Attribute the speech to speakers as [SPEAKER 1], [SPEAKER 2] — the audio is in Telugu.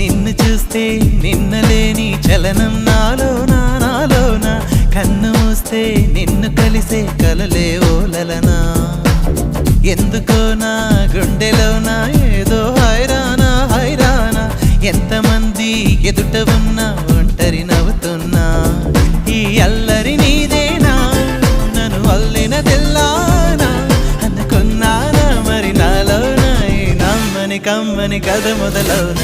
[SPEAKER 1] నిన్ను చూస్తే నిన్నలేని చలనం నాలోన కన్ను మూస్తే నిన్ను కలిసే కలలే ఓలలనా ఎందుకో నా గుండెలోనా ఏదో హైరానా ఎంతమంది ఎదుట ఉన్నా ఒంటరి నవ్వుతున్నా ఈ అల్లరి నీదేనా నన్ను అల్లినదెల్లానా అనుకున్నానా మరి నాలోన ఈ నమ్మని కమ్మని కథ మొదలవున